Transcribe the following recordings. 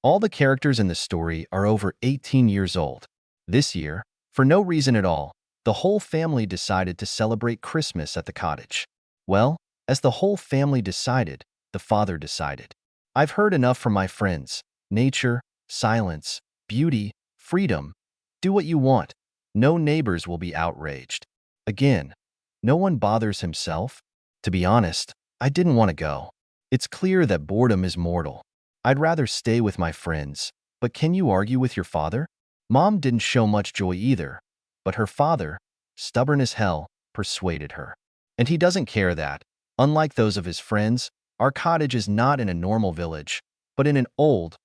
All the characters in the story are over 18 years old. This year, for no reason at all, the whole family decided to celebrate Christmas at the cottage. Well, as the whole family decided, the father decided. I've heard enough from my friends. Nature, silence, beauty, freedom. Do what you want. No neighbors will be outraged. Again, no one bothers himself. To be honest, I didn't want to go. It's clear that boredom is mortal. I'd rather stay with my friends. But can you argue with your father? Mom didn't show much joy either, but her father, stubborn as hell, persuaded her. And he doesn't care that, unlike those of his friends, our cottage is not in a normal village, but in an old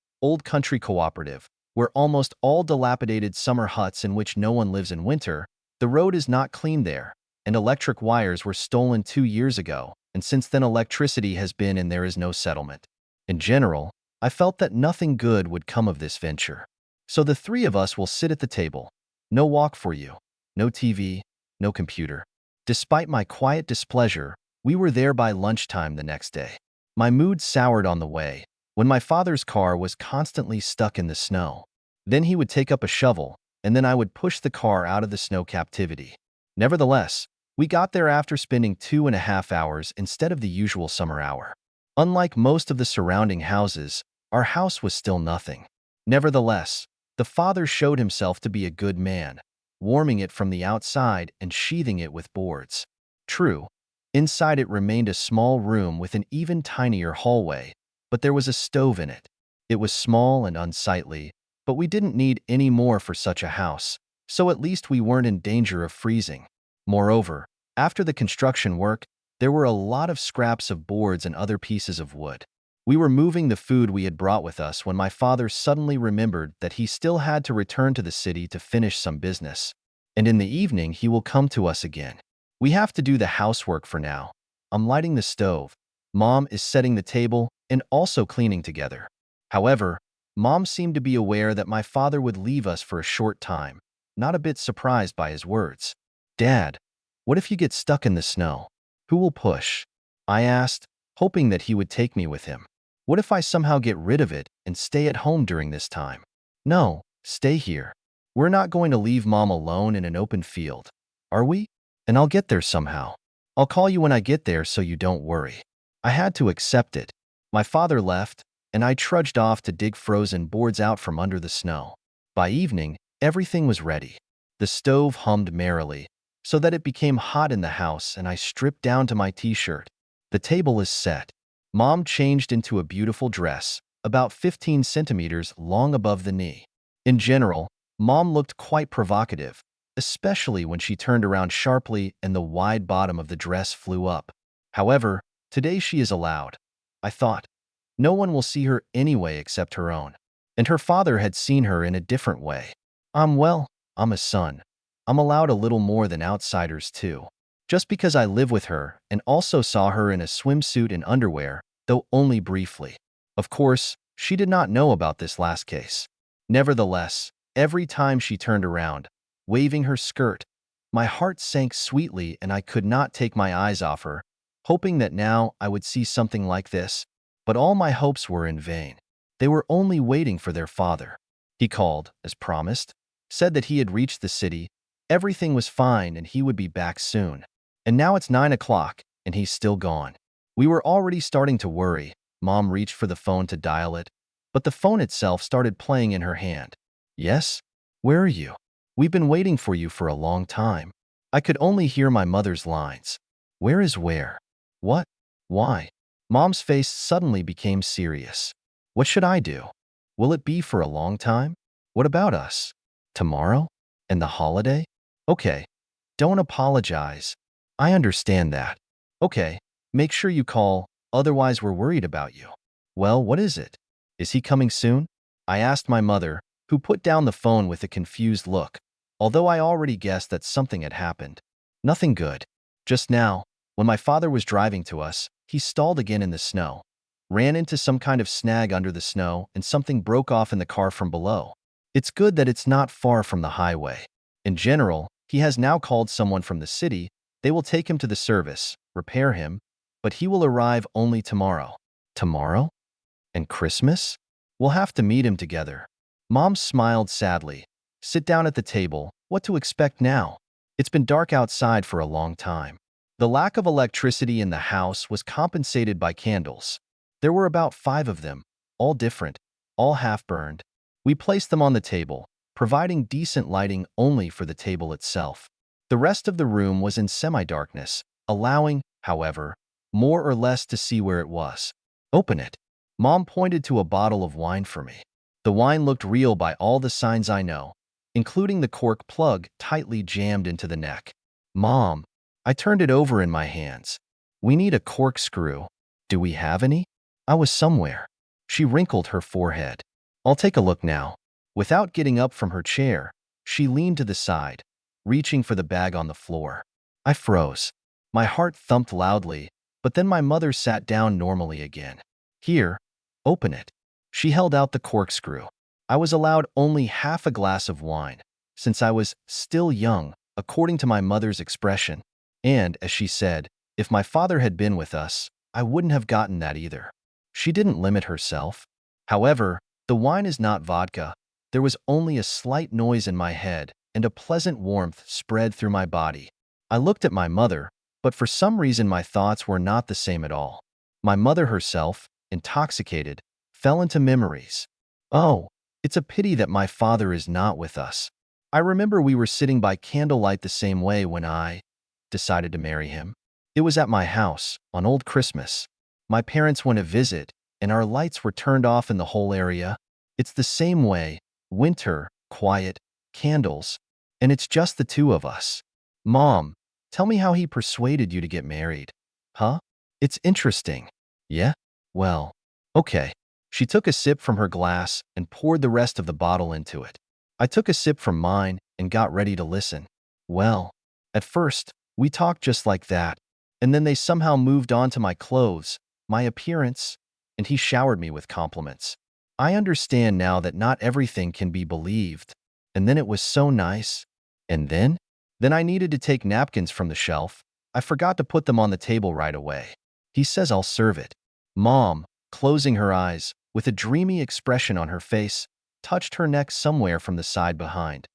country cooperative, where almost all dilapidated summer huts in which no one lives in winter. The road is not clean there, and electric wires were stolen 2 years ago, and since then electricity has been and there is no settlement. In general, I felt that nothing good would come of this venture. So the three of us will sit at the table. No walk for you, no TV, no computer. Despite my quiet displeasure, we were there by lunchtime the next day. My mood soured on the way, when my father's car was constantly stuck in the snow. Then he would take up a shovel, and then I would push the car out of the snow captivity. Nevertheless, we got there after spending 2.5 hours instead of the usual summer hour. Unlike most of the surrounding houses, our house was still nothing. Nevertheless, the father showed himself to be a good man, warming it from the outside and sheathing it with boards. True, inside it remained a small room with an even tinier hallway, but there was a stove in it. It was small and unsightly, but we didn't need any more for such a house, so at least we weren't in danger of freezing. Moreover, after the construction work, there were a lot of scraps of boards and other pieces of wood. We were moving the food we had brought with us when my father suddenly remembered that he still had to return to the city to finish some business. And in the evening, he will come to us again. We have to do the housework for now. I'm lighting the stove. Mom is setting the table and also cleaning together. However, Mom seemed to be aware that my father would leave us for a short time, not a bit surprised by his words. Dad, what if you get stuck in the snow? Who will push? I asked, hoping that he would take me with him. What if I somehow get rid of it and stay at home during this time? No, stay here. We're not going to leave Mom alone in an open field, are we? And I'll get there somehow. I'll call you when I get there so you don't worry. I had to accept it. My father left, and I trudged off to dig frozen boards out from under the snow. By evening, everything was ready. The stove hummed merrily, so that it became hot in the house, and I stripped down to my t-shirt. The table is set. Mom changed into a beautiful dress, about 15 centimeters long above the knee. In general, Mom looked quite provocative, especially when she turned around sharply and the wide bottom of the dress flew up. However, today she is allowed. I thought, no one will see her anyway except her own. And her father had seen her in a different way. I'm a son. I'm allowed a little more than outsiders too. Just because I live with her and also saw her in a swimsuit and underwear, though only briefly. Of course, she did not know about this last case. Nevertheless, every time she turned around, waving her skirt, my heart sank sweetly and I could not take my eyes off her, hoping that now I would see something like this. But all my hopes were in vain. They were only waiting for their father. He called, as promised, said that he had reached the city, everything was fine and he would be back soon. And now it's 9 o'clock, and he's still gone. We were already starting to worry. Mom reached for the phone to dial it, but the phone itself started playing in her hand. Yes? Where are you? We've been waiting for you for a long time. I could only hear my mother's lines. Where is where? What? Why? Mom's face suddenly became serious. What should I do? Will it be for a long time? What about us? Tomorrow? And the holiday? Okay. Don't apologize. I understand that. Okay, make sure you call, otherwise we're worried about you. Well, what is it? Is he coming soon? I asked my mother, who put down the phone with a confused look, although I already guessed that something had happened. Nothing good. Just now, when my father was driving to us, he stalled again in the snow, ran into some kind of snag under the snow, and something broke off in the car from below. It's good that it's not far from the highway. In general, he has now called someone from the city. They will take him to the service, repair him, but he will arrive only tomorrow. Tomorrow? And Christmas? We'll have to meet him together. Mom smiled sadly. Sit down at the table. What to expect now? It's been dark outside for a long time. The lack of electricity in the house was compensated by candles. There were about 5 of them, all different, all half-burned. We placed them on the table, providing decent lighting only for the table itself. The rest of the room was in semi-darkness, allowing, however, more or less to see where it was. Open it. Mom pointed to a bottle of wine for me. The wine looked real by all the signs I know, including the cork plug tightly jammed into the neck. Mom, I turned it over in my hands. We need a corkscrew. Do we have any? I was somewhere. She wrinkled her forehead. I'll take a look now. Without getting up from her chair, she leaned to the side, reaching for the bag on the floor. I froze. My heart thumped loudly, but then my mother sat down normally again. Here, open it. She held out the corkscrew. I was allowed only half a glass of wine, since I was still young, according to my mother's expression. And, as she said, if my father had been with us, I wouldn't have gotten that either. She didn't limit herself. However, the wine is not vodka. There was only a slight noise in my head, and a pleasant warmth spread through my body. I looked at my mother, but for some reason my thoughts were not the same at all. My mother herself, intoxicated, fell into memories. Oh, it's a pity that my father is not with us. I remember we were sitting by candlelight the same way when I decided to marry him. It was at my house, on Old Christmas. My parents went to visit, and our lights were turned off in the whole area. It's the same way, winter, quiet, candles, and it's just the 2 of us. Mom, tell me how he persuaded you to get married. Huh? It's interesting. Yeah? Well, okay. She took a sip from her glass and poured the rest of the bottle into it. I took a sip from mine and got ready to listen. Well, at first, we talked just like that, and then they somehow moved on to my clothes, my appearance, and he showered me with compliments. I understand now that not everything can be believed. And then it was so nice. And then? Then I needed to take napkins from the shelf. I forgot to put them on the table right away. He says I'll serve it. Mom, closing her eyes, with a dreamy expression on her face, touched her neck somewhere from the side behind.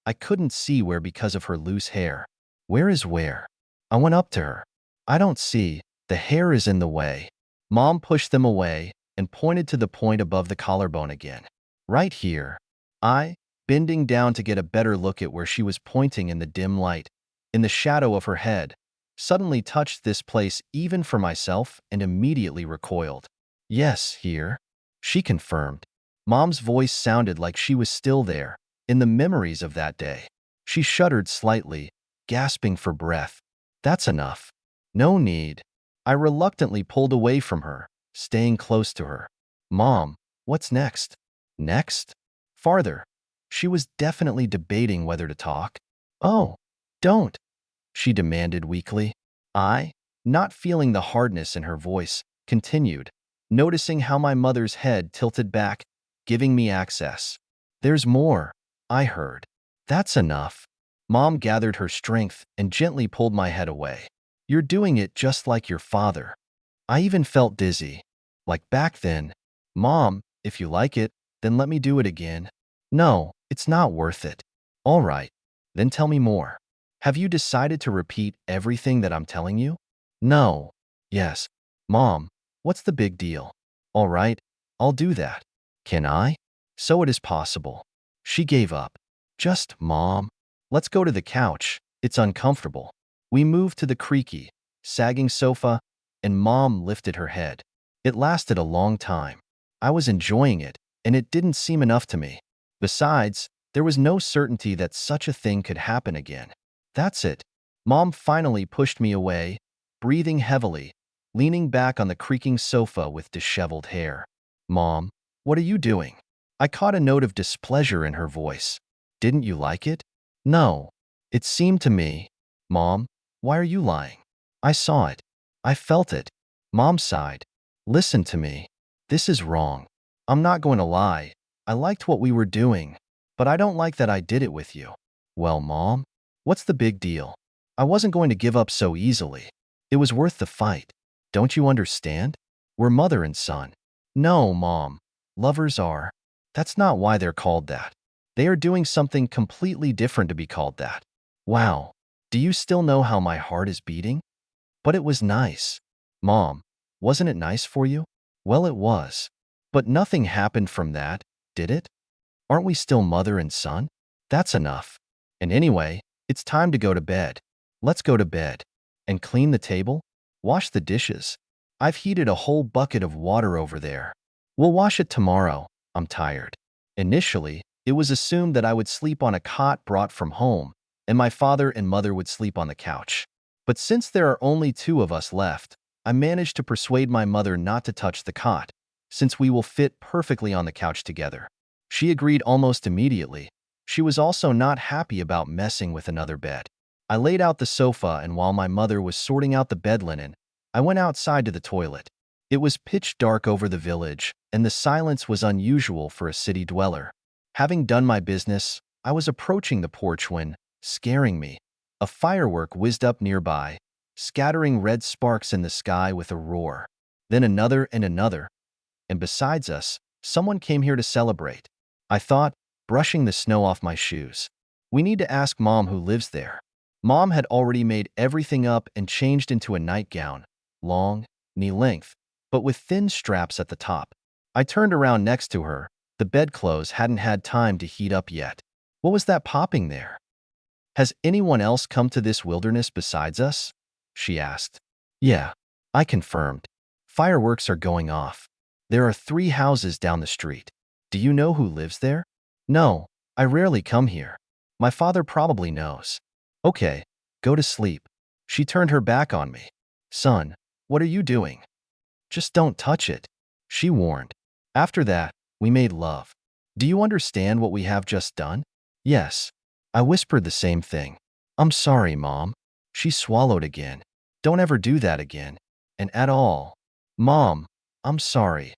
I couldn't see where because of her loose hair. Where is where? I went up to her. I don't see. The hair is in the way. Mom pushed them away and pointed to the point above the collarbone again. Right here. I, bending down to get a better look at where she was pointing in the dim light, in the shadow of her head, suddenly touched this place even for myself and immediately recoiled. Yes, here. She confirmed. Mom's voice sounded like she was still there, in the memories of that day. She shuddered slightly, gasping for breath. That's enough. No need. I reluctantly pulled away from her, staying close to her. Mom, what's next? Next? Farther. She was definitely debating whether to talk. Oh, don't, she demanded weakly. I, not feeling the hardness in her voice, continued, noticing how my mother's head tilted back, giving me access. There's more, I heard. That's enough. Mom gathered her strength and gently pulled my head away. You're doing it just like your father. I even felt dizzy. Like back then. Mom, if you like it, then let me do it again. No, it's not worth it. All right, then tell me more. Have you decided to repeat everything that I'm telling you? No. Yes. Mom, what's the big deal? All right, I'll do that. Can I? So it is possible. She gave up. Just, Mom. Let's go to the couch. It's uncomfortable. We moved to the creaky, sagging sofa, and Mom lifted her head. It lasted a long time. I was enjoying it, and it didn't seem enough to me. Besides, there was no certainty that such a thing could happen again. That's it. Mom finally pushed me away, breathing heavily, leaning back on the creaking sofa with disheveled hair. Mom, what are you doing? I caught a note of displeasure in her voice. Didn't you like it? No. It seemed to me. Mom, why are you lying? I saw it. I felt it. Mom sighed. Listen to me. This is wrong. I'm not going to lie. I liked what we were doing, but I don't like that I did it with you. Well, Mom, what's the big deal? I wasn't going to give up so easily. It was worth the fight. Don't you understand? We're mother and son. No, Mom. Lovers are. That's not why they're called that. They are doing something completely different to be called that. Wow. Do you still know how my heart is beating? But it was nice. Mom, wasn't it nice for you? Well, it was. But nothing happened from that, did it? Aren't we still mother and son? That's enough. And anyway, it's time to go to bed. Let's go to bed. And clean the table? Wash the dishes. I've heated a whole bucket of water over there. We'll wash it tomorrow. I'm tired. Initially, it was assumed that I would sleep on a cot brought from home, and my father and mother would sleep on the couch. But since there are only two of us left, I managed to persuade my mother not to touch the cot, since we will fit perfectly on the couch together. She agreed almost immediately. She was also not happy about messing with another bed. I laid out the sofa, and while my mother was sorting out the bed linen, I went outside to the toilet. It was pitch dark over the village, and the silence was unusual for a city dweller. Having done my business, I was approaching the porch when, scaring me, a firework whizzed up nearby, scattering red sparks in the sky with a roar. Then another and another. And besides us, someone came here to celebrate. I thought, brushing the snow off my shoes. We need to ask Mom who lives there. Mom had already made everything up and changed into a nightgown, long, knee-length, but with thin straps at the top. I turned around next to her. The bedclothes hadn't had time to heat up yet. What was that popping there? Has anyone else come to this wilderness besides us? She asked. Yeah, I confirmed. Fireworks are going off. There are 3 houses down the street. Do you know who lives there? No, I rarely come here. My father probably knows. Okay, go to sleep. She turned her back on me. Son, what are you doing? Just don't touch it, she warned. After that, we made love. Do you understand what we have just done? Yes. I whispered the same thing. I'm sorry, Mom. She swallowed again. Don't ever do that again. And at all. Mom, I'm sorry.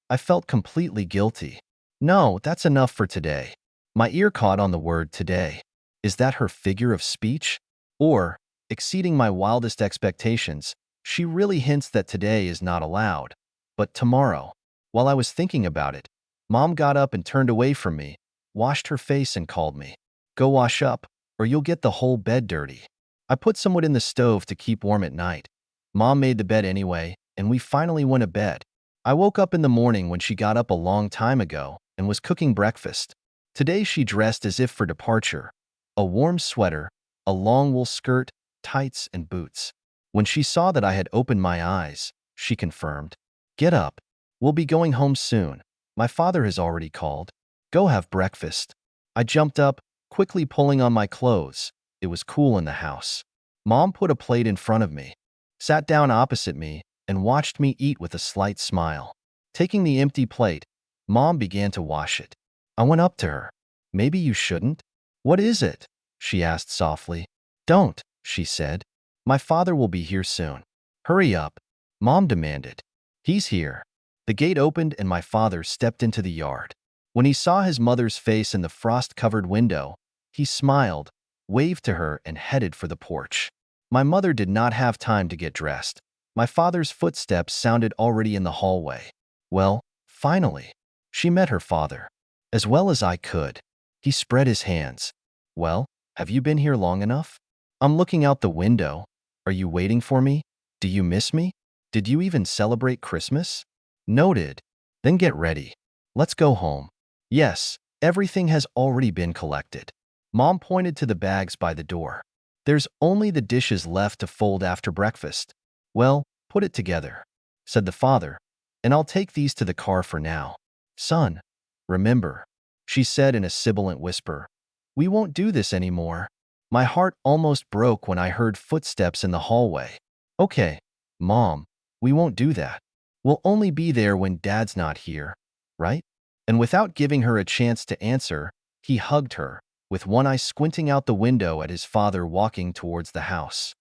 I felt completely guilty. No, that's enough for today. My ear caught on the word today. Is that her figure of speech? Or, exceeding my wildest expectations, she really hints that today is not allowed, but tomorrow. While I was thinking about it, Mom got up and turned away from me, washed her face and called me. Go wash up, or you'll get the whole bed dirty. I put some wood in the stove to keep warm at night. Mom made the bed anyway, and we finally went to bed. I woke up in the morning when she got up a long time ago and was cooking breakfast. Today she dressed as if for departure. A warm sweater, a long wool skirt, tights, and boots. When she saw that I had opened my eyes, she confirmed. Get up. We'll be going home soon. My father has already called. Go have breakfast. I jumped up, quickly pulling on my clothes. It was cool in the house. Mom put a plate in front of me, sat down opposite me, and watched me eat with a slight smile. Taking the empty plate, Mom began to wash it. I went up to her. Maybe you shouldn't? What is it? She asked softly. Don't, she said. My father will be here soon. Hurry up, Mom demanded. He's here. The gate opened and my father stepped into the yard. When he saw his mother's face in the frost-covered window, he smiled, waved to her, and headed for the porch. My mother did not have time to get dressed. My father's footsteps sounded already in the hallway. Well, finally, she met her father. As well as I could. He spread his hands. Well, have you been here long enough? I'm looking out the window. Are you waiting for me? Do you miss me? Did you even celebrate Christmas? Noted. Then get ready. Let's go home. Yes, everything has already been collected. Mom pointed to the bags by the door. There's only the dishes left to fold after breakfast. Well, put it together, said the father, and I'll take these to the car for now. Son, remember, she said in a sibilant whisper, we won't do this anymore. My heart almost broke when I heard footsteps in the hallway. Okay, Mom, we won't do that. We'll only be there when Dad's not here, right? And without giving her a chance to answer, he hugged her, with one eye squinting out the window at his father walking towards the house.